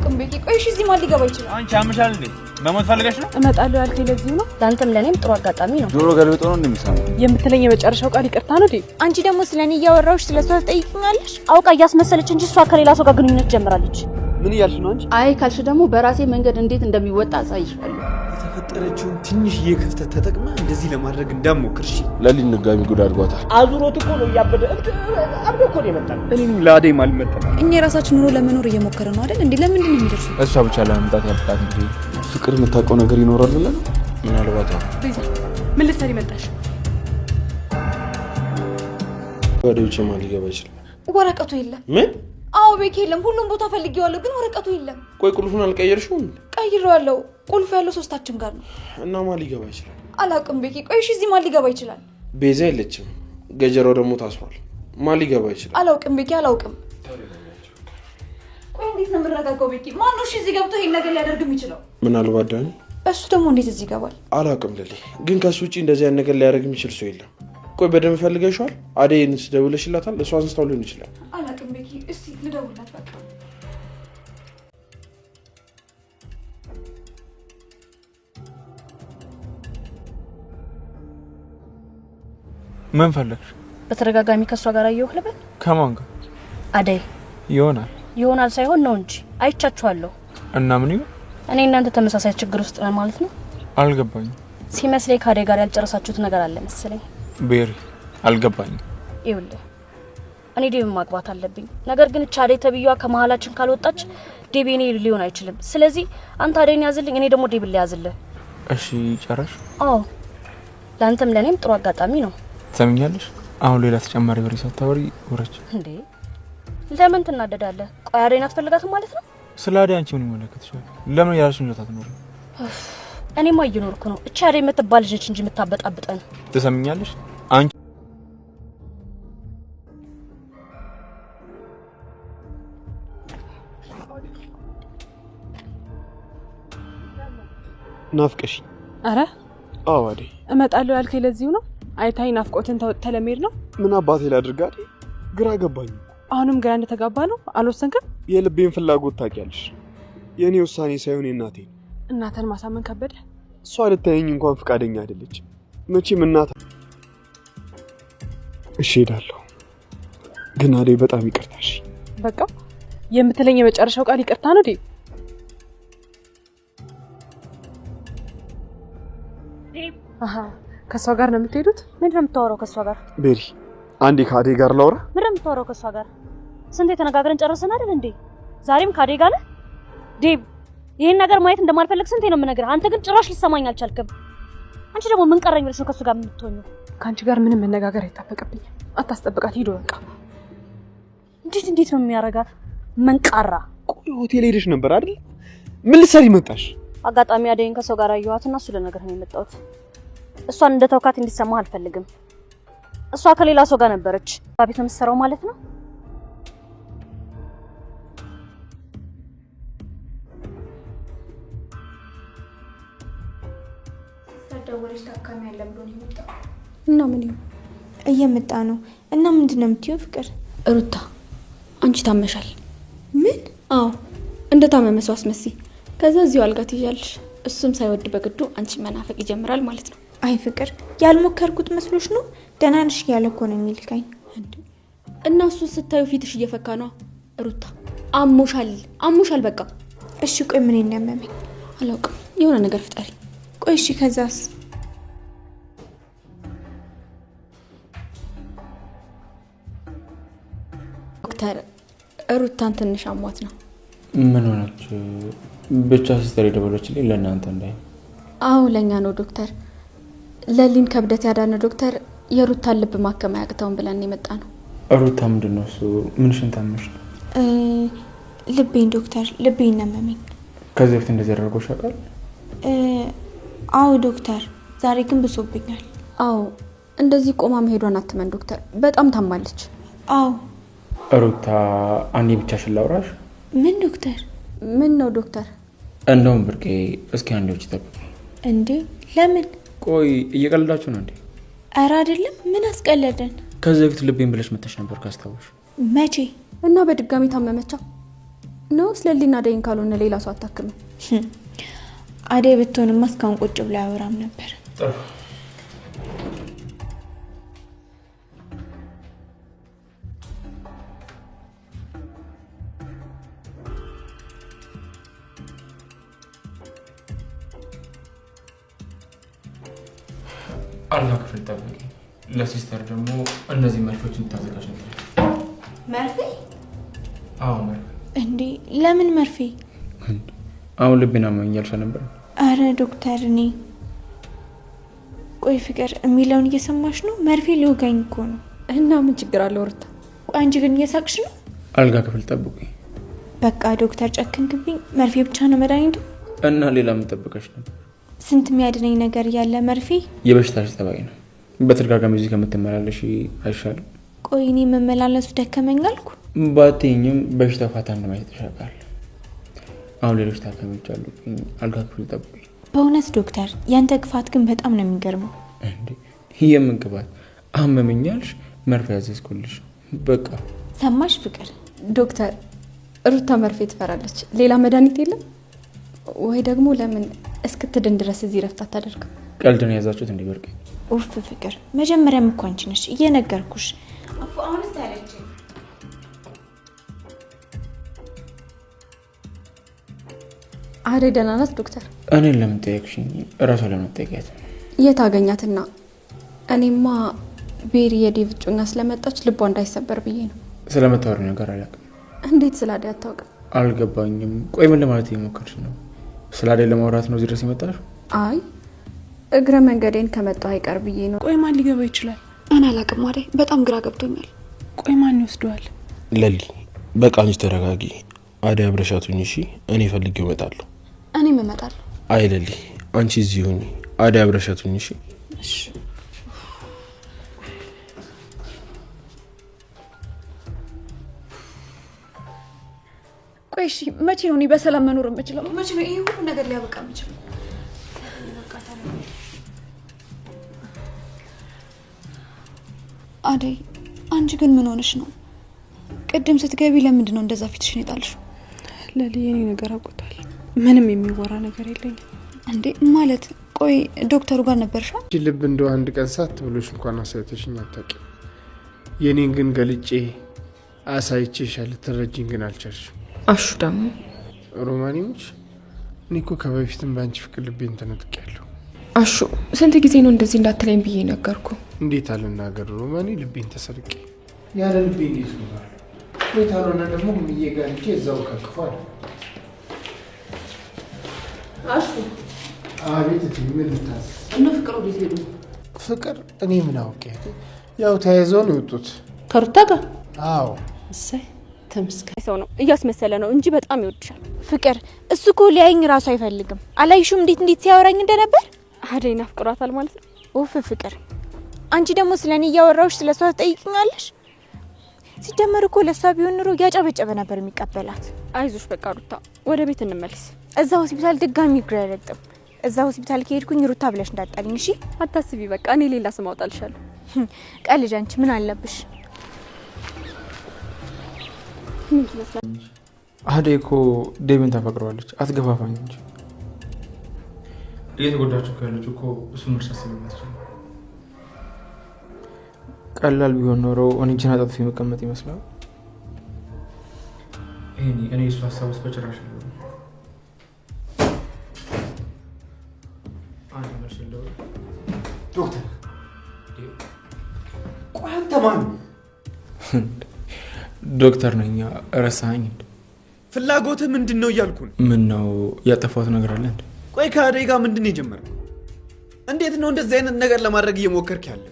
አላውቅም ቤኪ ቆይ እሺ እዚህ ማን ሊገባ ይችላል አንቺ አምሻል እንዴ መሞት ፈልገሽ ነው እመጣለሁ ያልከኝ ለዚህ ነው ዳንተም ለኔም ጥሩ አጋጣሚ ነው ጆሮ ገልብጦ ነው እንደሚሰማው የምትለኝ የመጨረሻው ቃል ይቅርታ ነው ዲ አንቺ ደግሞ ስለኔ እያወራውሽ ስለሷ ትጠይቂኛለሽ አውቃ እያስመሰለች እንጂ እሷ ከሌላ ሰው ጋር ግንኙነት ጀምራለች ምን እያልሽ ነው አንቺ አይ ካልሽ ደግሞ በራሴ መንገድ እንዴት እንደሚወጣ አሳይሻለሁ የተፈጠረችውን ትንሽዬ ክፍተት ተጠቅማ እንደዚህ ለማድረግ እንዳትሞክርሽ ለሊን ንጋሚ ጉድ አድርጓታል አዙሮት እኮ ነው ያበደ አብዶ እኮ ነው የመጣው እኔም ላዴ ማልመጣ እኛ ራሳችን ኑሮ ለመኖር እየሞከረ ነው አይደል እንዴ ለምንድን ነው የሚደርሰው እሷ ብቻ ለመምጣት ያልጣት እንዴ ፍቅር የምታውቀው ነገር ይኖራል ብለህ ነው ምናልባት ቤዛ ምን ልትሰሪ መጣሽ ወደ ውጭ ማን ሊገባ ይችላል ወረቀቱ የለም ምን አዎ ቤኪ የለም ሁሉም ቦታ ፈልጌዋለሁ ግን ወረቀቱ የለም ቆይ ቁልፉን አልቀየርሽውም ቀይሬዋለሁ ቁልፉ ያለው ሶስታችን ጋር ነው እና ማን ሊገባ ይችላል አላውቅም ቤኪ ቆይ እሺ እዚህ ማን ሊገባ ይችላል ቤዛ የለችም ገጀራው ደግሞ ታስሯል ማን ሊገባ ይችላል አላውቅም ቤኪ አላውቅም ቆይ እንዴት ነው የምረጋጋው ቤኪ ማን ነው እሺ እዚህ ገብቶ ይሄን ነገር ሊያደርግ የሚችለው ምናልባት ዳኒ እሱ ደግሞ እንዴት እዚህ ይገባል አላውቅም ለሊ ግን ከሱ ውጪ እንደዚህ አይነት ነገር ሊያደርግ የሚችል ሰው የለም ቆይ በደንብ ፈልገሽዋል አዴንስ ደውለሽላታል እሷ አንስታው ሊሆን ይችላል አላውቅም ቤኪ እስቲ ልደውልላት በቃ ምን ፈለግሽ በተረጋጋሚ ከሷ ጋር አየሁ ለበል ከማን ጋር አደይ ይሆናል ሳይሆን ነው እንጂ አይቻችኋለሁ እና ምን ይሁን እኔ እናንተ ተመሳሳይ ችግር ውስጥ ነን ማለት ነው አልገባኝም ሲመስለኝ ካዴ ጋር ያልጨረሳችሁት ነገር አለ መሰለኝ ቤሪ አልገባኝም ይኸውልህ እኔ ዴብ ማግባት አለብኝ ነገር ግን ቻዴ ተብዩዋ ከመሃላችን ካልወጣች ዴቤኔ ሊሆን አይችልም ስለዚህ አንተ አደይን ያዝልኝ እኔ ደግሞ ዴብ ልያዝልህ እሺ ጨረሽ አዎ ላንተም ለኔም ጥሩ አጋጣሚ ነው ሰምኛለሽ አሁን ሌላ ተጨማሪ ወሬ ሳታወሪ ወረች እንዴ ለምን ትናደዳለህ ቆይ አደይን አትፈልጋትም ማለት ነው ስለ አደይ አንቺ ምን ይመለከትሻል ለምን ያላልሽኝ ነው ታትኖር እኔማ እየኖርኩ ነው እቺ አደይ የምትባል ልጅ እንጂ የምታበጣብጠን ትሰምኛለሽ አንቺ ናፍቀሽ አረ አዎ አደይ እመጣለሁ ያልከኝ ለዚህ ነው አይታይ ናፍቆትን ተለሜር ነው ምን አባቴ ላድርግ አደይ ግራ ገባኝ አሁንም ግራ እንደተጋባ ነው አልወሰንክም የልቤን ፍላጎት ታውቂያለሽ የኔ ውሳኔ ሳይሆን የእናቴ እናተን ማሳመን ከበደ እሷ ልታየኝ እንኳን ፍቃደኛ አይደለች መቼም እናት እሺ ሄዳለሁ ግን አደይ በጣም ይቅርታሽ በቃ የምትለኝ የመጨረሻው ቃል ይቅርታ ነው ዲ አሃ ከሷ ጋር ነው የምትሄዱት ምን ነው የምታወራው ከሷ ጋር ቤሪ አንዴ ከአደይ ጋር ላውራ ምን ነው የምታወራው ከሷ ጋር ስንት ተነጋግረን ጨርሰን አይደል እንዴ ዛሬም ከአደይ ጋር ነህ ዴብ ይሄን ነገር ማየት እንደማልፈልግ ስንቴ ነው የምነግርህ አንተ ግን ጭራሽ ልትሰማኝ አልቻልክም አንቺ ደግሞ ምን ቀረኝ ብለሽ ነው ከሱ ጋር የምትሆኚው ካንቺ ጋር ምንም መነጋገር አይጣበቅብኝ አታስጠብቃት ሂዶ በቃ እንዴት ነው የሚያረጋት መንቃራ ቆይ ሆቴል ሄደሽ ነበር አይደል ምን ልትሰሪ መጣሽ አጋጣሚ አደይን ከሰው ጋር አየኋትና እሱ ለነገር ነው የመጣሁት እሷን እንደተውካት እንዲሰማህ አልፈልግም እሷ ከሌላ ሰው ጋር ነበረች ባቢት ነው የምትሰራው ማለት ነው ደወለሽ ታካሚ ያለ ብሎ ነው የመጣው እና ምን ይሁን እየመጣ ነው እና ምንድነው የምትይው ፍቅር ሩታ አንቺ ታመሻል ምን አዎ እንደታመመ ሰው አስመስይ ከዛ እዚሁ አልጋ ትይዣለሽ እሱም ሳይወድ በግዱ አንቺ መናፈቅ ይጀምራል ማለት ነው አይ ፍቅር ያልሞከርኩት መስሎሽ ነው ደህና ነሽ ያለ እኮ ነው የሚልካኝ እና እሱ ስታዩ ፊትሽ እየፈካ ነው ሩታ አሞሻል በቃ እሺ ቆይ ምን እንደሚያመኝ አላውቅም የሆነ ነገር ፍጠሪ ቆይ እሺ ከዛስ ዶክተር ሩታን ትንሽ አሟት ነው ምን ሆነች ብቻ ሲስተር ደወለችልኝ ለእናንተ እንዳይ አዎ ለኛ ነው ዶክተር ለሊን ከብደት ያዳነ ዶክተር የሩታን ልብ ማከም ያቅተውን ብለን የመጣ ነው ሩታ ምንድነው እሱ ምንሽን ታመሽ ልቤን ዶክተር ልቤን ነመመኝ ከዚህ በፊት እንደዚህ ያደርጎሽ ያውቃል አዎ ዶክተር ዛሬ ግን ብሶብኛል አዎ እንደዚህ ቆማ መሄዷን አትመን ዶክተር በጣም ታማለች አዎ ሩታ አንዴ ብቻሽን ላውራሽ ምን ዶክተር ምን ነው ዶክተር እንደውም ብርቄ እስኪ አንዴ ውጪ ጠብቂ እንዴ ለምን ቆይ እየቀለዳችሁ ነው እንዴ ኧረ አይደለም ምን አስቀለደን ከዚህ በፊት ልቤን ብለሽ መተሽ ነበር ካስታወሽ መቼ እና በድጋሚ ታመመቻ ነው ስለሊና አደይን ካልሆነ ሌላ ሰው አታክም። አደይ ብትሆንማ እስካሁን ቁጭ ብላ ያወራም ነበር። ጥሩ አልጋ ክፍል ጠብቂ። ለሲስተር ደግሞ እነዚህ መርፌዎችን ታዘጋጅ ነበር። መርፌ? አዎ መርፌ። እንዴ ለምን መርፌ? አሁን ልቤን አመመኝ ነበር። አረ ዶክተር እኔ ቆይ ፍቅር የሚለውን እየሰማሽ ነው? መርፌ ሊወጋኝ እኮ ነው። እና ምን ችግር አለው ሩታ? ቆይ አንቺ ግን እየሳቅሽ ነው? አልጋ ክፍል ጠብቂ። በቃ ዶክተር ጨክንክብኝ። መርፌ ብቻ ነው መድኃኒቱ? እና ሌላ ምን ጠብቀሽ ነበር? ስንት የሚያድነኝ ነገር ያለ መርፌ። የበሽታሽ ጠባይ ነው። በተደጋጋሚ እዚህ ከምትመላለሽ አይሻልም? ቆይ እኔ መመላለሱ ደከመኝ አልኩ? ባትኝም በሽታ ፋታ እንደማይሰጥ ተሻቃል። አሁን ሌሎች ታካሚዎች አሉ። አልጋ ክፍል ጠብቂ። በእውነት ዶክተር ያንተ ክፋት ግን በጣም ነው የሚገርመው። እንዴ የምን ክፋት? አመመኛልሽ መርፌ ያዘዝኩልሽ። በቃ ሰማሽ ፍቅር? ዶክተር ሩታ መርፌ ትፈራለች። ሌላ መድኃኒት የለም ወይ? ደግሞ ለምን እስክትድን ድረስ እዚህ ረፍት አታደርግም? ቀልድ ነው የያዛችሁት እንዴ? በርቄ ኡፍ ፍቅር መጀመሪያም እኮ አንቺ ነሽ እየነገርኩሽ። አሁንስ አለችኝ። አደይ ደህና ናት ዶክተር? እኔን ለምን ጠየቅሽኝ? እራሷ ለምን ጠየቂያት? የት አገኛትና? እኔማ ቤሪ የዴቭ እጮኛ ስለመጣች ልቧ እንዳይሰበር ብዬ ነው። ስለመታወሪ ነገር አላውቅም። እንዴት ስለ አደይ አታውቅም? አልገባኝም። ቆይ ምን ለማለት እየሞከርሽ ነው? ስለ አደይ ለማውራት ነው እዚህ ድረስ የመጣሽው? አይ እግረ መንገዴን ከመጣሁ አይቀር ብዬ ነው። ቆይ ማን ሊገባ ይችላል? እኔ አላውቅም አደይ፣ በጣም ግራ ገብቶኛል። ቆይ ማን ይወስደዋል? ለሊ በቃ አንቺ ተረጋጊ። አደይ አብረሻቱኝ። እሺ እኔ ፈልጌው እመጣለሁ። እኔም እመጣለሁ። አይ ለሊ አንቺ እዚህ ሁኚ። አደይ አብረሻቱኝ። እሺ እሺ። ቆይ እሺ መቼ ነው እኔ በሰላም መኖር የምችለው? መቼ ነው ይሄ ሁሉ ነገር ሊያበቃ የምችለው? አደይ አንቺ ግን ምን ሆነሽ ነው? ቅድም ስትገቢ ለምንድን ነው እንደዛ ፊትሽን የጣልሽው? ለሊ የኔ ነገር አውቆታል። ምንም የሚወራ ነገር የለኝም። እንዴ ማለት ቆይ ዶክተሩ ጋር ነበርሽ? ልብ እንደው አንድ ቀን ሳት ብሎሽ እንኳን አሳይተሽኝ አታውቂም። የኔን ግን ገልጬ አሳይቼሻል። ልትረጂኝ ግን አልቻልሽም። አሹ ደግሞ ሮማኒዎች እኔ እኮ ከበፊትም በአንቺ ፍቅር ልቤን ተነጥቄያለሁ። አሹ ስንት ጊዜ ነው እንደዚህ እንዳትለኝ ብዬ ነገርኩ። እንዴት አልናገር ሮማኒ? ልቤን ተሰርቄ ያለ ልቤ እንዴት ነው? ቤት አልሆነ ደግሞ ምዬ ጋር ልጄ እዛው ከክፏል። አሹ አቤት ምን ልታዝ እና ፍቅር ወዴት ሄዱ? ፍቅር እኔ ምን አውቄ? ያው ተያይዘው ነው የወጡት ከሩታ ጋር። አዎ እሰይ ተመስገን። ሰው ነው እያስመሰለ ነው እንጂ በጣም ይወድሻል። ፍቅር እሱ እኮ ሊያየኝ ራሱ አይፈልግም። አላይሹም እንዴት ሲያወራኝ እንደነበር? አደይ ናፍቅሯታል ማለት ነው። ኡፍ ፍቅር አንቺ ደግሞ ስለኔ እያወራሁሽ ስለሷ ትጠይቂኛለሽ? ሲጀመር እኮ ለሷ ቢሆን ኑሮ ያጨበጨበ ነበር የሚቀበላት። አይዞሽ በቃ ሩታ ወደ ቤት እንመለስ። እዛ ሆስፒታል ድጋሚ እግሬ አይረግጥም። እዛ ሆስፒታል ከሄድኩኝ ሩታ ብለሽ እንዳጣልኝ እሺ? አታስቢ በቃ እኔ ሌላ ስም አውጣልሻለሁ። ቀልጅ አንቺ ምን አለብሽ? አደይ እኮ ዴቭን ታፈቅረዋለች። አትገፋፋኝ እንጂ እየተጎዳችሁ ካለች እኮ እሱን መርሳት ስለማትችል ቀላል ቢሆን ኖሮ እኔን አጣጥፊ መቀመጥ ይመስላል። እኔ እሱ ሀሳብ ውስጥ በጭራሽ ነው። ዶክተር ቆይ አንተ ማን? ዶክተር ነኝ። ረሳኸኝ? ፍላጎትህ ምንድን ነው እያልኩን? ምን ነው ያጠፋሁት ነገር አለ እንዴ? ቆይ ከአደይ ጋር ምንድን ነው የጀመረው? እንዴት ነው እንደዚህ አይነት ነገር ለማድረግ እየሞከርክ ያለ?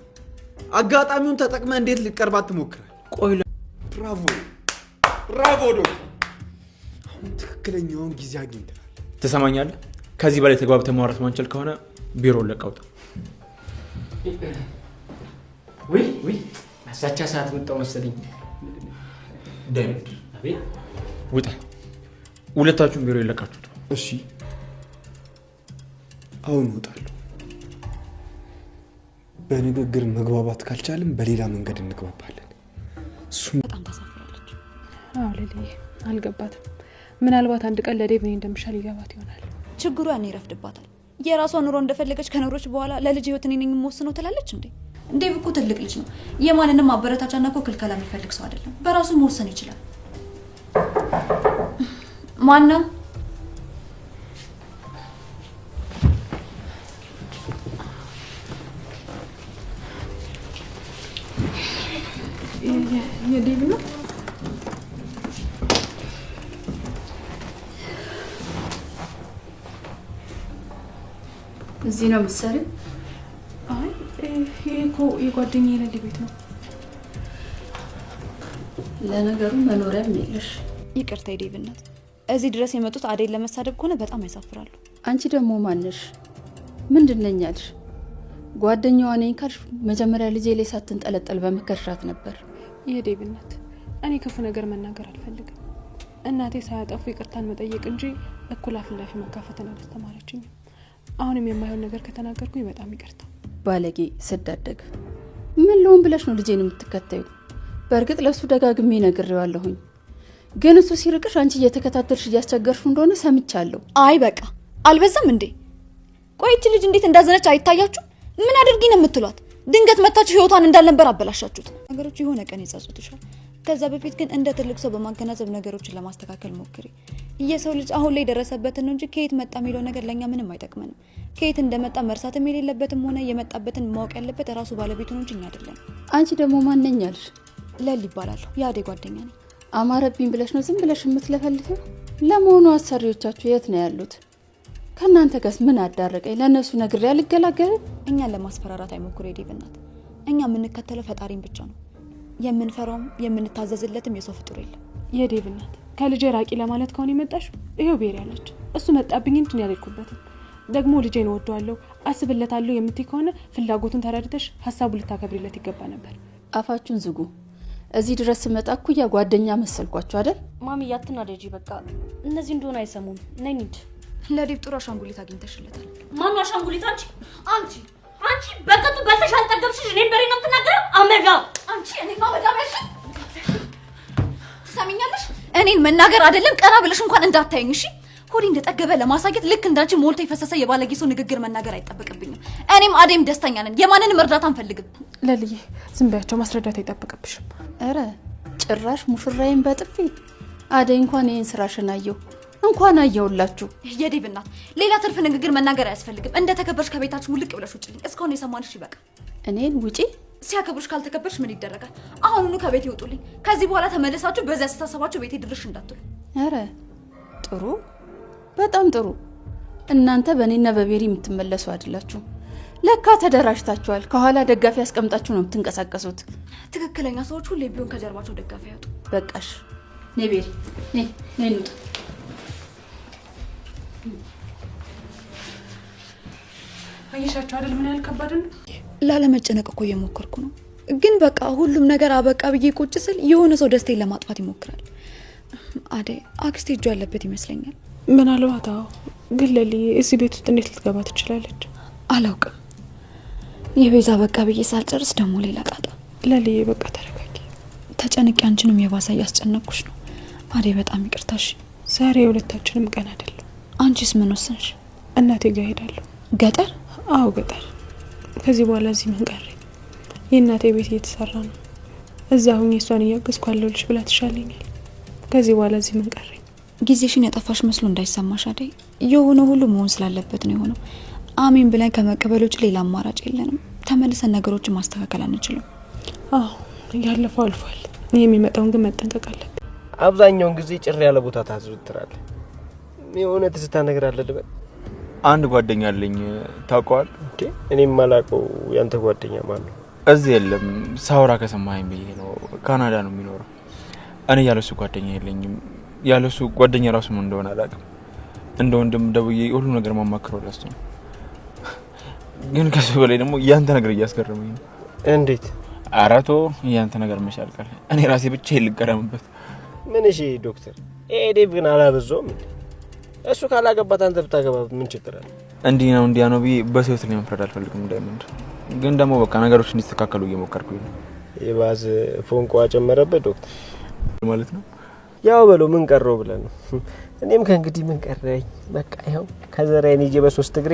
አጋጣሚውን ተጠቅመህ እንዴት ልትቀርባት ትሞክራለህ? ቆይ ብራቮ ብራቮ ዶክተር፣ አሁን ትክክለኛውን ጊዜ አግኝተሃል። ትሰማኛለህ? ከዚህ በላይ ተግባብተን ማውራት ማንችል ከሆነ ቢሮውን ለቀህ ውጣ። ወይ አሳቻ ሰዓት መጣሁ መሰለኝ። ዳይመንድ ውጣ። ሁለታችሁም ቢሮ ይለቃችሁ። እሺ አሁን እወጣለሁ። በንግግር መግባባት ካልቻልን በሌላ መንገድ እንግባባለን። እሱም በጣም ታሳፍራለች። አዎ ለሊ አልገባትም። ምናልባት አንድ ቀን ለዴቭ እኔ እንደምሻል ይገባት ይሆናል። ችግሩ ያኔ ይረፍድባታል። የራሷ ኑሮ እንደፈለገች ከኖሮች በኋላ ለልጅ ህይወት እኔ ነኝ የምወስነው ትላለች እንዴ? ዴቭ እኮ ትልቅ ልጅ ነው። የማንንም አበረታቻና እኮ ክልከላ የሚፈልግ ሰው አይደለም። በራሱ መወሰን ይችላል። ማነው? የዴቭ ነው። እዚህ ነው የምትሰሪው? አይ ይሄ እኮ የጓደኛዬ የሌሊ ቤት ነው። ለነገሩ መኖሪያም የለሽ። ይቅርታ የዴቭ እናት፣ እዚህ ድረስ የመጡት አደይን ለመሳደብ ከሆነ በጣም ያሳፍራሉ። አንቺ ደግሞ ማነሽ? ምንድን ነኝ አልሽ? ጓደኛዋ ነኝ ካልሽ መጀመሪያ ልጄ ላይ ሳትንጠለጠል በመከርሻት ነበር። የዴቭ እናት፣ እኔ ክፉ ነገር መናገር አልፈልግም። እናቴ ሳያጠፉ ይቅርታን መጠየቅ እንጂ እኩል አፍላፊ መካፈትን አላስተማረችኝም። አሁንም የማይሆን ነገር ከተናገርኩኝ በጣም ይቅርታ። ባለጌ ስዳደግ ምን ልሆን ብለሽ ነው ልጄን የምትከተዩ? በእርግጥ ለሱ ደጋግሜ ነግሬዋለሁኝ፣ ግን እሱ ሲርቅሽ አንቺ እየተከታተልሽ እያስቸገርሽ እንደሆነ ሰምቻለሁ። አይ በቃ አልበዛም እንዴ? ቆይቺ ልጅ እንዴት እንዳዘነች አይታያችሁ? ምን አድርጊ ነው የምትሏት? ድንገት መታችሁ ህይወቷን እንዳልነበር አበላሻችሁት። ነገሮች የሆነ ቀን ይጸጽቱሻል። ከዛ በፊት ግን እንደ ትልቅ ሰው በማገናዘብ ነገሮችን ለማስተካከል ሞክሪ። የሰው ልጅ አሁን ላይ ደረሰበትን ነው እንጂ ከየት መጣ የሚለው ነገር ለኛ ምንም አይጠቅመንም። ከየት እንደመጣ መርሳትም የሌለበትም ሆነ የመጣበትን ማወቅ ያለበት ራሱ ባለቤቱ ነው እንጂ እኛ አይደለም። አንቺ ደግሞ ማንኛልሽ? ለሊ ይባላል። ያዴ ጓደኛ ነኝ። አማረብኝ ብለሽ ነው ዝም ብለሽ የምትለፈልፊው? ለመሆኑ አሰሪዎቻችሁ የት ነው ያሉት? ከናንተ ጋርስ ምን አዳረቀኝ? ለነሱ ነግሬ አልገላገልም። እኛን ለማስፈራራት አይሞክሩ የዴቭ እናት። እኛ የምንከተለው ፈጣሪን ብቻ ነው። የምንፈራውም የምንታዘዝለትም የሰው ፍጡር የለም። የዴቭ እናት፣ ከልጄ ራቂ ለማለት ከሆነ የመጣሽ ይሄው ቤሪ ያለች እሱ መጣብኝ እንጂ ያልኩበትም ደግሞ ልጄን ወደዋለሁ አስብለታለሁ የምትይ ከሆነ ፍላጎቱን ተረድተሽ ሀሳቡን ልታከብሪለት ይገባ ነበር። አፋችሁን ዝጉ። እዚህ ድረስ ስመጣ እኩያ ጓደኛ መሰልኳችሁ አይደል? ማሚ ያትናደጂ፣ በቃ እነዚህ እንደሆነ አይሰሙም። ነይ እንሂድ። ለዴቭ ጥሩ አሻንጉሊት አግኝተሽለታል። ማን አሻንጉሊት? አንቺ በቅጡ በልተሽ አልጠገብሽሽ። እኔን በሬ ነው የምትናገረው? አመዳ አንቺ እኔማ በጣም ያልሽ ትሰሚኛለሽ? እኔን መናገር አይደለም ቀና ብለሽ እንኳን እንዳታየኝ እሺ? ሆዴ እንደጠገበ ለማሳየት ልክ እንዳንቺ ሞልቶ የፈሰሰ የባለጌ ሰው ንግግር መናገር አይጠበቅብኝም። እኔም አደይም ደስተኛ ነን። የማንንም እርዳታ አንፈልግም። ለልዬ ዝም በያቸው፣ ማስረዳት አይጠበቅብሽም። ኧረ ጭራሽ ሙሽራዬን በጥፊ። አደይ እንኳን ይሄን ስራሽን አየው እንኳን አየውላችሁ። የዴቭ እናት፣ ሌላ ትርፍ ንግግር መናገር አያስፈልግም። እንደ ተከበርሽ ከቤታችን ውልቅ ብለሽ ውጪልኝ። እስካሁን የሰማንሽ ይበቃ። እኔን ውጪ? ሲያከብርሽ ካልተከበርሽ ምን ይደረጋል? አሁኑኑ ከቤት ይወጡልኝ። ከዚህ በኋላ ተመለሳችሁ በዚያ አስተሳሰባችሁ ቤቴ ድርሽ እንዳትሉ። ኧረ ጥሩ፣ በጣም ጥሩ። እናንተ በእኔና በቤሪ የምትመለሱ አይደላችሁ። ለካ ተደራጅታችኋል። ከኋላ ደጋፊ ያስቀምጣችሁ ነው የምትንቀሳቀሱት። ትክክለኛ ሰዎች ሁሌ ቢሆን ከጀርባቸው ደጋፊ ያጡ። በቃሽ። ነይ ቤሪ፣ ነይ እንውጣ። አየሻቸው አይደል ምን ያህል ከባድ ነው? ላለመጨነቅ እኮ እየሞከርኩ ነው። ግን በቃ ሁሉም ነገር አበቃ ብዬ ቁጭ ስል የሆነ ሰው ደስታዬን ለማጥፋት ይሞክራል። አደይ አክስቴ እጁ ያለበት ይመስለኛል። ምናልባት አዎ። ግን ለሊ እዚህ ቤት ውስጥ እንዴት ልትገባ ትችላለች? አላውቅም። የቤዛ በቃ ብዬ ሳልጨርስ ደግሞ ሌላ ጣጣ። ለሊ በቃ ተረጋጊ። ተጨንቄ አንቺንም የባሰ እያስጨነቅኩሽ ነው። አደይ በጣም ይቅርታሽ። ዛሬ የሁለታችንም ቀን አይደለም። አንቺስ ምን ወሰንሽ? እናቴ ጋር ሄዳለሁ። ገጠር? አዎ ገጠር። ከዚህ በኋላ እዚህ ምን ቀረኝ? የእናቴ ቤት እየተሰራ ነው። እዛ ሁኜ እሷን እያገዝኩ አለሁልሽ ብላ ትሻለኛል። ከዚህ በኋላ እዚህ ምን ቀረኝ? ጊዜሽን ያጠፋሽ መስሎ እንዳይሰማሽ አደይ። የሆነ ሁሉ መሆን ስላለበት ነው የሆነው። አሜን ብለን ከመቀበሎች ሌላ አማራጭ የለንም። ተመልሰን ነገሮችን ማስተካከል አንችልም። አዎ ያለፈው አልፏል። የሚመጣውን ግን መጠንቀቅ አለብን። አብዛኛውን ጊዜ ጭር ያለ ቦታ ታዝውትራለህ። የሆነ ትዝታ ነገር አለ ልበል። አንድ ጓደኛ አለኝ፣ ታውቀዋል? እንዴ እኔም ማላውቀው ያንተ ጓደኛ ማን ነው? እዚህ የለም። ሳውራ ከሰማኸኝ ብዬ ነው። ካናዳ ነው የሚኖረው። እኔ ያለሱ ጓደኛ የለኝም። ያለሱ ጓደኛ ራሱ ምን እንደሆነ አላውቅም። እንደ ወንድም ደውዬ ሁሉ ነገር ማማክረው ለሱ ነው። ግን ከሱ በላይ ደግሞ ያንተ ነገር እያስገረመኝ ነው። እንዴት? አራቶ ያንተ ነገር መሻልቀል እኔ ራሴ ብቻ ልገረምበት። ምን እሺ ዶክተር፣ ዴቭ ግን አላበዛውም? እሱ ካላገባት አንተ ብታገባ ምን ችግር አለ? እንዲህ ነው እንዲያ ነው ብዬ በሰው ላይ መፍረድ አልፈልግም። እንዳይመንድ ግን ደግሞ በቃ ነገሮች እንዲስተካከሉ እየሞከርኩኝ ነው። የባዝ ፎንቋ ጨመረበት ዶክተር ማለት ነው። ያው በለው ምን ቀረው ብለን ነው። እኔም ከእንግዲህ ምን ቀረኝ? በቃ ይኸው ከዘራዬን ይዤ በሶስት እግሬ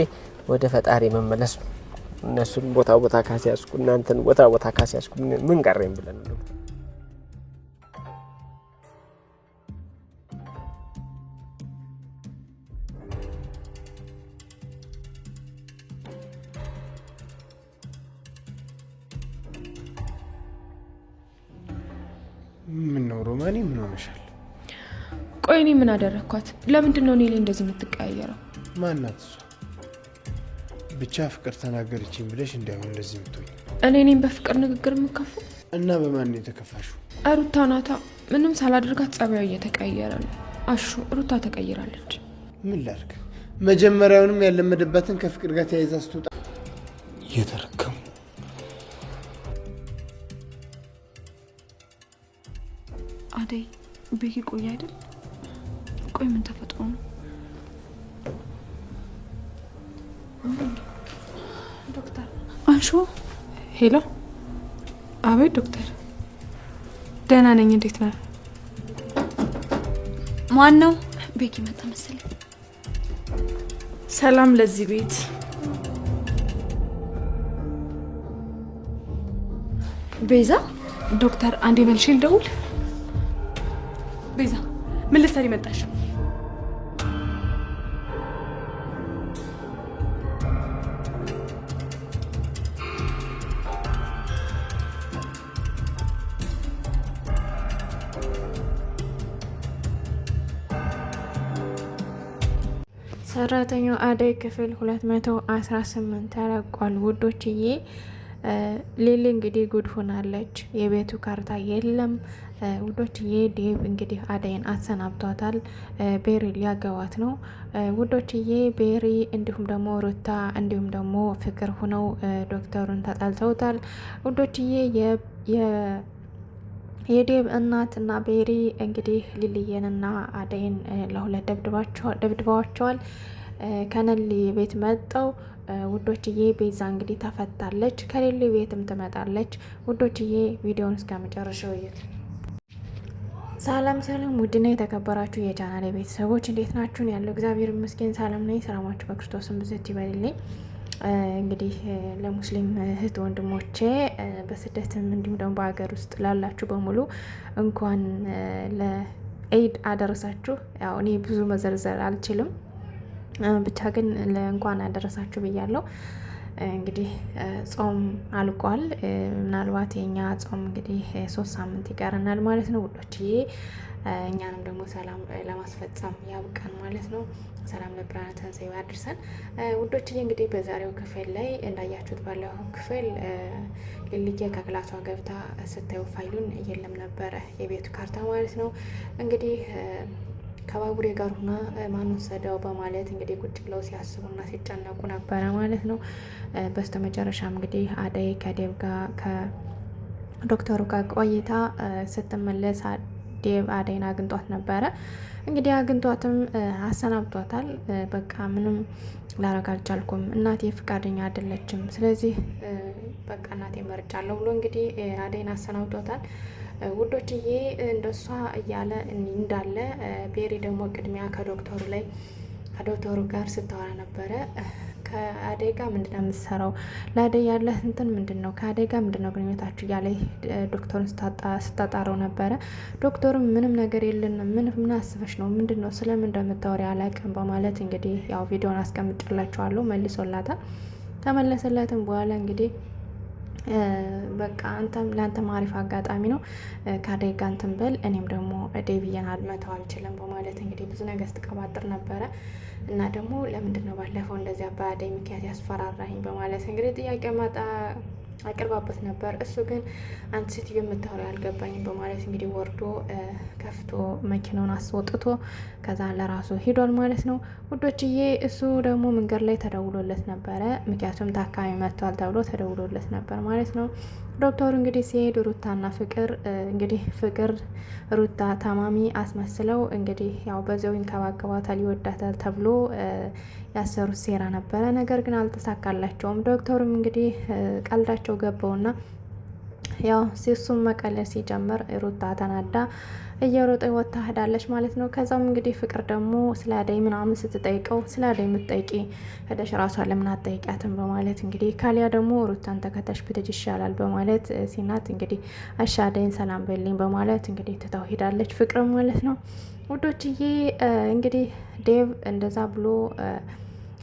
ወደ ፈጣሪ መመለስ ነው። እነሱን ቦታ ቦታ ካስያዝኩ እናንተን ቦታ ቦታ ካስያዝኩ ምን ቀረኝ ብለን ነው። ምን ነው ሮማኔ፣ ምን ሆነሻል? ቆይ እኔ ምን አደረግኳት? ለምንድን ነው እኔ ላይ እንደዚህ የምትቀያየረው? ማናት እሷ? ብቻ ፍቅር ተናገረችኝ ብለሽ እንዳይሆን እንደዚህ የምትሆኝ። እኔም በፍቅር ንግግር የምከፋው እና በማን ነው የተከፋሽው? ሩታ ናታ። ምንም ሳላደርጋት ጸባዩ እየተቀየረ ነው። አሹ ሩታ ተቀይራለች። ምን ላድርግ? መጀመሪያውንም ያለመደባትን ከፍቅር ጋር ተያይዛ ስትወጣ እየተረከሙ አደይ ቤኪ ቆይ አይደል? ቆይ ምን ተፈጥሮ ነው? ዶክተር አንሹ። ሄሎ። አቤት ዶክተር። ደህና ነኝ። እንዴት ነህ? ማን ነው? ቤኪ መጣ መሰለኝ። ሰላም ለዚህ ቤት። ቤዛ። ዶክተር አንዴ መልሼ ልደውል። ቤዛ ምን ልትሰሪ መጣሽ? ሰራተኛው አደይ ክፍል 218 ተለቋል ውዶችዬ። ሊሊ እንግዲህ ጉድ ሆናለች። የቤቱ ካርታ የለም ውዶችዬ። ዴቭ እንግዲህ አደይን አሰናብቷታል። ቤሪ ሊያገባት ነው ውዶችዬ። ቤሪ እንዲሁም ደግሞ ሩታ እንዲሁም ደግሞ ፍቅር ሁነው ዶክተሩን ተጣልተውታል ውዶችዬ። የዴቭ እናት እና ቤሪ እንግዲህ ሊልየንና አደይን ለሁለት ደብድበዋቸዋል። ከነሊ ቤት መጠው ውዶችዬ። ቤዛ እንግዲህ ተፈታለች። ከሌሊ ቤትም ትመጣለች ውዶችዬ። ቪዲዮውን እስከ መጨረሻው እዩት። ሰላም ሰላም፣ ውድና የተከበራችሁ የቻናሌ ቤተሰቦች እንዴት ናችሁን? ያለው እግዚአብሔር ይመስገን ሰላም ነኝ። ሰላማችሁ በክርስቶስም ብዝት ይበልልኝ። እንግዲህ ለሙስሊም እህት ወንድሞቼ በስደትም እንዲሁም ደግሞ በሀገር ውስጥ ላላችሁ በሙሉ እንኳን ለኢድ አደረሳችሁ። ያው እኔ ብዙ መዘርዘር አልችልም፣ ብቻ ግን እንኳን አደረሳችሁ ብያለሁ። እንግዲህ ጾም አልቋል። ምናልባት የኛ ጾም እንግዲህ 3 ሳምንት ይቀረናል ማለት ነው ውዶችዬ። እኛንም ደግሞ ሰላም ለማስፈጸም ያብቃን ማለት ነው። ሰላም ለብርሃነ ትንሣኤው ያድርሰን ውዶችዬ። እንግዲህ በዛሬው ክፍል ላይ እንዳያችሁት ባለው ክፍል ሊልዬ ከክላሷ ገብታ ስታየው ፋይሉን የለም ነበረ፣ የቤቱ ካርታ ማለት ነው። እንግዲህ ከባቡሬ ጋር ሆና ማን ወሰደው በማለት እንግዲህ ቁጭ ብለው ሲያስቡና ሲጨነቁ ነበረ ማለት ነው። በስተመጨረሻም እንግዲህ አደይ ከዴቭ ጋር ከዶክተሩ ጋር ቆይታ ስትመለስ ዴቭ አደይን አግኝቷት ነበረ። እንግዲህ አግኝቷትም አሰናብቷታል። በቃ ምንም ላረግ አልቻልኩም፣ እናቴ ፍቃደኛ አይደለችም፣ ስለዚህ በቃ እናቴ መርጫለሁ ብሎ እንግዲህ አደይን አሰናብቷታል ውዶችዬ። እንደሷ እያለ እንዳለ ቤሪ ደግሞ ቅድሚያ ከዶክተሩ ጋር ስታወራ ነበረ። ከአደይ ጋር ምንድነው የምትሰራው? ለአደይ ያለ እንትን ምንድን ነው? ከአደይ ጋር ምንድነው ግንኙነታችሁ? እያለ ዶክተሩን ስታጣረው ነበረ። ዶክተሩም ምንም ነገር የለንም፣ ምን አስበሽ ነው? ምንድን ነው ስለምን እንደምታወሪ አላውቅም በማለት እንግዲህ ያው ቪዲዮን አስቀምጬላችኋለሁ መልሶላታል። ከመለሰላትም በኋላ እንግዲህ በቃ ለአንተም አሪፍ አጋጣሚ ነው፣ ከአደይ ጋር እንትን በል፣ እኔም ደግሞ ዴቪዬን አልመተው አልችልም በማለት እንግዲህ ብዙ ነገር ስትቀባጥር ነበረ። እና ደግሞ ለምንድን ነው ባለፈው እንደዚያ በአደይ ምክንያት ያስፈራራኝ በማለት እንግዲህ ጥያቄ አቅርባበት ነበር። እሱ ግን አንድ ሴትዮ የምታወራው አልገባኝም በማለት እንግዲህ ወርዶ ከፍቶ መኪናውን አስወጥቶ ከዛ ለራሱ ሂዷል ማለት ነው ውዶችዬ። እሱ ደግሞ መንገድ ላይ ተደውሎለት ነበረ፣ ምክንያቱም ታካሚ መጥቷል ተብሎ ተደውሎለት ነበር ማለት ነው። ዶክተሩ እንግዲህ ሲሄድ ሩታና ፍቅር እንግዲህ ፍቅር ሩታ ታማሚ አስመስለው እንግዲህ ያው በዚያው ይንከባከባታል ይወዳታል ተብሎ ያሰሩት ሴራ ነበረ። ነገር ግን አልተሳካላቸውም። ዶክተሩም እንግዲህ ቀልዳቸው ገባውና ያው እሱም መቀለድ ሲጀምር ሩታ ተናዳ እየሮጠ ወጥታ ሄዳለች ማለት ነው። ከዛም እንግዲህ ፍቅር ደግሞ ስለ አደይ ምናምን ስትጠይቀው ስለ አደይ የምትጠይቂ ሄደሽ ራሷን ለምን አትጠይቂያትም በማለት እንግዲህ ካሊያ ደግሞ ሩታን ተከተሽ ብትጅ ይሻላል በማለት ሲናት እንግዲህ እሺ አደይን ሰላም በልኝ በማለት እንግዲህ ትታው ሄዳለች ፍቅር ማለት ነው። ውዶችዬ እንግዲህ ዴቭ እንደዛ ብሎ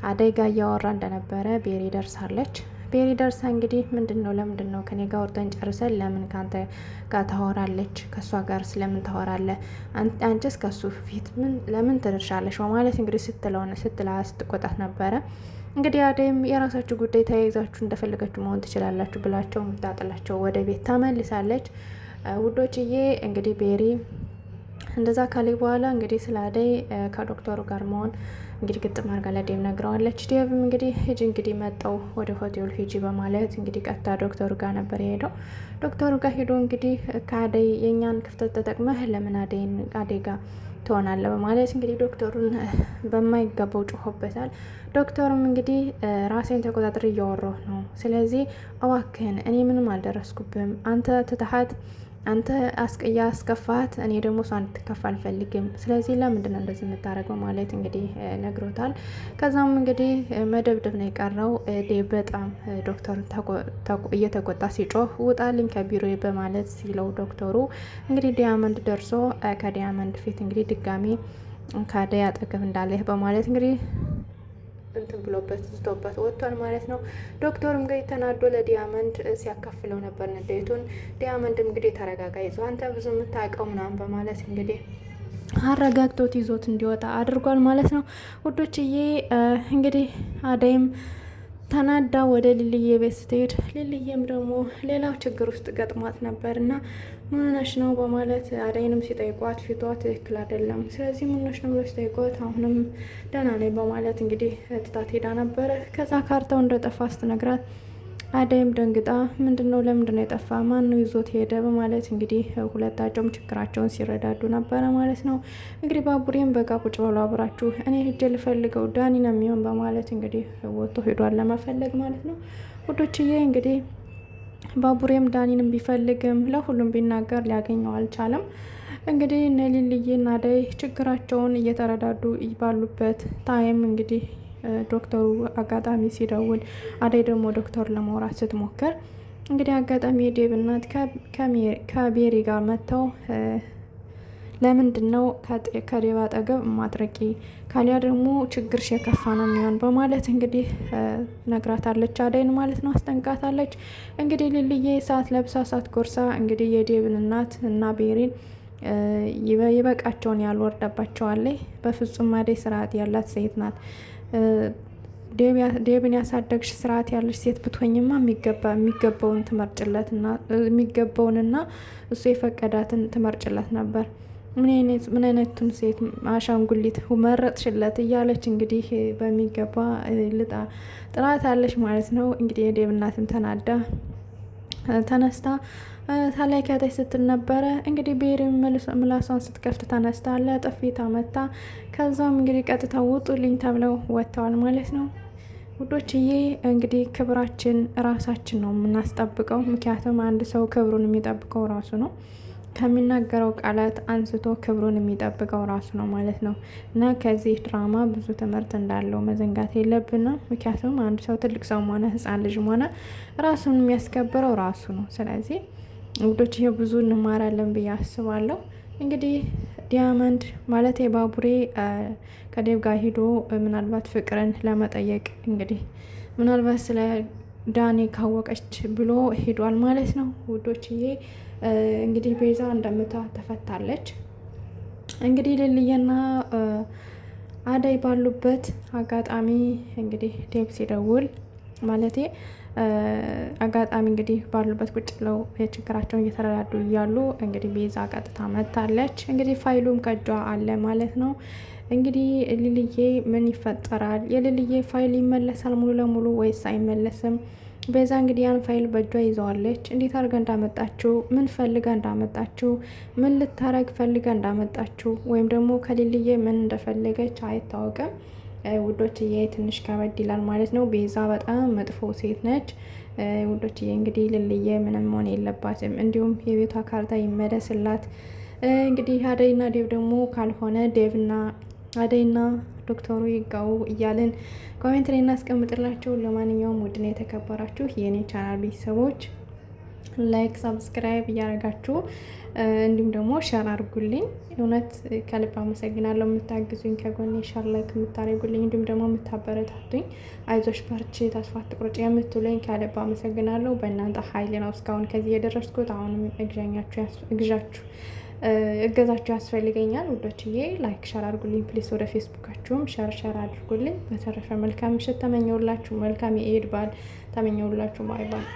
አደይ ጋር እያወራ እንደነበረ ቤሪ ደርሳለች። ቤሪ ደርሳ እንግዲህ ለምንድን ነው ከኔ ጋር ወርተን ጨርሰን ለምን ካንተ ጋር ታወራለች? ከእሷ ጋር ስለምን ታወራለህ? አንቺስ ከሱ ፊት ለምን ትደርሻለሽ? በማለት እንግዲህ ስትቆጣት ነበረ። እንግዲህ አደይም የራሳችሁ ጉዳይ ተያይዛችሁ እንደፈለጋችሁ መሆን ትችላላችሁ ብላቸው ምታጥላቸው ወደ ቤት ተመልሳለች። ውዶችዬ እንግዲህ ቤሪ እንደዛ ካሌ በኋላ እንግዲህ ስለ አደይ ከዶክተሩ ጋር መሆን እንግዲህ ግጥም አድርጋ ለዴቭ ነግረዋለች። ዴቭም እንግዲህ ሂጂ እንግዲህ መጣው ወደ ሆቴል ሂጂ በማለት እንግዲህ ቀጥታ ዶክተሩ ጋር ነበር የሄደው። ዶክተሩ ጋር ሄዶ እንግዲህ ከአደይ የእኛን ክፍተት ተጠቅመህ ለምን አደይ ጋር ትሆናለህ በማለት እንግዲህ ዶክተሩን በማይገባው ጮሆበታል። ዶክተሩም እንግዲህ ራሴን ተቆጣጥሬ እያወራሁ ነው፣ ስለዚህ እባክህን እኔ ምንም አልደረስኩብም፣ አንተ ትተሃት አንተ አስከፋት፣ እኔ ደግሞ እሷ እንድትከፋ አልፈልግም። ስለዚህ ለምንድን ነው እንደዚህ የምታደርገው ማለት እንግዲህ ነግሮታል። ከዛም እንግዲህ መደብደብ ነው የቀረው። ዴቭ በጣም ዶክተሩን እየተቆጣ ሲጮህ ውጣልኝ ከቢሮ በማለት ሲለው ዶክተሩ እንግዲህ ዲያመንድ ደርሶ ከዲያመንድ ፊት እንግዲህ ድጋሚ ከአደይ አጠገብ እንዳለህ በማለት እንግዲህ እንትን ብሎበት ዝቶበት ወጥቷል ማለት ነው። ዶክተሩም እንግዲህ ተናዶ ለዲያመንድ ሲያካፍለው ነበር ንዴቱን። ዲያመንድም እንግዲህ ተረጋጋ፣ ይዞ አንተ ብዙ የምታውቀው ምናምን በማለት እንግዲህ አረጋግቶት ይዞት እንዲወጣ አድርጓል ማለት ነው። ውዶችዬ እንግዲህ አደይም ተናዳ ወደ ሊልዬ ቤት ስትሄድ ሊልዬም ደግሞ ሌላው ችግር ውስጥ ገጥሟት ነበር እና ምን ሆነሽ ነው በማለት አደይንም ሲጠይቋት ፊቷ ትክክል አይደለም፣ ስለዚህ ምን ሆነሽ ነው ብሎ ሲጠይቋት አሁንም ደህና ነኝ በማለት እንግዲህ ትታት ሄዳ ነበረ። ከዛ ካርታው እንደጠፋ ስትነግራት አደይም ደንግጣ ለምንድን ነው የጠፋ? ማን ነው ይዞት ሄደ? በማለት እንግዲህ ሁለታቸውም ችግራቸውን ሲረዳዱ ነበረ ማለት ነው። እንግዲህ ባቡሬም በቃ ቁጭ ብሎ አብራችሁ እኔ ሂጄ ልፈልገው ዳኒ ነው የሚሆን በማለት እንግዲህ ወጥቶ ሄዷል ለመፈለግ ማለት ነው። ውዶችዬ እንግዲህ ባቡሬም ዳኒንም ቢፈልግም ለሁሉም ቢናገር ሊያገኘው አልቻለም። እንግዲህ እነ ሊልዬና አደይ ችግራቸውን እየተረዳዱ ባሉበት ታይም እንግዲህ ዶክተሩ አጋጣሚ ሲደውል አደይ ደግሞ ዶክተሩ ለማውራት ስትሞክር እንግዲህ አጋጣሚ የዴቭ እናት ከቤሪ ጋር መጥተው ለምንድን ነው ከዴቭ አጠገብ ማትረቂ ካሊያ ደግሞ ችግርሽ የከፋ ነው የሚሆን በማለት እንግዲህ ነግራታለች አደይን ማለት ነው፣ አስጠንቃታለች። እንግዲህ ሊልዬ ሰዓት ለብሳ ሰዓት ጎርሳ እንግዲህ የዴቭን እናት እና ቤሪን ይበቃቸውን ያልወርዳባቸዋለች። በፍጹም አደይ ስርዓት ያላት ሴት ናት። ዴብን ያሳደግሽ ስርዓት ያለሽ ሴት ብትሆኝማ የሚገባውን ትመርጭለትና የሚገባውንና እሱ የፈቀዳትን ትመርጭለት ነበር። ምን አይነቱን ሴት አሻንጉሊት መረጥሽለት? እያለች እንግዲህ በሚገባ ጥላት አለች ማለት ነው። እንግዲህ የዴብ እናትም ተናዳ ተነስታ ታላቂያታች ስትል ነበረ። እንግዲህ ቤሪ ምላሷን ስትከፍት ተነስታ ለጥፊ ተመታ። ከዛም እንግዲህ ቀጥታ ውጡልኝ ተብለው ወጥተዋል ማለት ነው። ውዶችዬ እንግዲህ ክብራችን ራሳችን ነው የምናስጠብቀው። ምክንያቱም አንድ ሰው ክብሩን የሚጠብቀው ራሱ ነው። ከሚናገረው ቃላት አንስቶ ክብሩን የሚጠብቀው ራሱ ነው ማለት ነው። እና ከዚህ ድራማ ብዙ ትምህርት እንዳለው መዘንጋት የለብንም። ምክንያቱም አንድ ሰው ትልቅ ሰው ሆነ ሕፃን ልጅ ሆነ ራሱን የሚያስከብረው ራሱ ነው። ስለዚህ ውዶች ይሄ ብዙ እንማራለን ብዬ አስባለሁ። እንግዲህ ዲያመንድ ማለት የባቡሬ ከዴቭ ጋር ሂዶ ምናልባት ፍቅርን ለመጠየቅ እንግዲህ ምናልባት ስለ ዳኒ ካወቀች ብሎ ሄዷል ማለት ነው። ውዶችዬ እንግዲህ ቤዛ እንደምታ ተፈታለች። እንግዲህ ልልዬና አደይ ባሉበት አጋጣሚ እንግዲህ ዴቭ ሲደውል ማለቴ አጋጣሚ እንግዲህ ባሉበት ቁጭ ብለው የችግራቸውን እየተረዳዱ እያሉ እንግዲህ ቤዛ ቀጥታ መታለች። እንግዲህ ፋይሉም ከእጇ አለ ማለት ነው። እንግዲህ ልልዬ ምን ይፈጠራል? የልልዬ ፋይል ይመለሳል ሙሉ ለሙሉ ወይስ አይመለስም? ቤዛ እንግዲህ ያን ፋይል በእጇ ይዘዋለች። እንዴት አድርጋ እንዳመጣችው፣ ምን ፈልጋ እንዳመጣችው፣ ምን ልታረግ ፈልጋ እንዳመጣችው ወይም ደግሞ ከልልዬ ምን እንደፈለገች አይታወቅም። ውዶችዬ ትንሽ ከበድ ይላል ማለት ነው። ቤዛ በጣም መጥፎ ሴት ነች ውዶችዬ። እንግዲህ ልልዬ ምንም መሆን የለባትም። እንዲሁም የቤቷ ካርታ ይመለስላት። እንግዲህ አደይና ዴቭ ደግሞ ካልሆነ ዴቭና አደይና ዶክተሩ ይጋው እያልን ኮሜንት ላይ እናስቀምጥላቸው። ለማንኛውም ውድና የተከበራችሁ የኔ ቻናል ቤተሰቦች ላይክ ሰብስክራይብ እያደረጋችሁ እንዲሁም ደግሞ ሸር አድርጉልኝ። እውነት ከልብ አመሰግናለሁ የምታግዙኝ፣ ከጎኔ ሸር ላይክ የምታደርጉልኝ፣ እንዲሁም ደግሞ የምታበረታቱኝ፣ አይዞሽ በርቺ፣ ተስፋ አትቁረጪ የምትሉኝ ከልብ አመሰግናለሁ። በእናንተ ኃይል ነው እስካሁን ከዚህ የደረስኩት። አሁንም እገዛችሁ ያስፈልገኛል ውዶችዬ። ላይክ ሸር አድርጉልኝ ፕሊስ። ወደ ፌስቡካችሁም ሸር አድርጉልኝ። በተረፈ መልካም ምሽት ተመኘውላችሁ። መልካም የኢድ በዓል ተመኘውላችሁ። ባይ ባይ።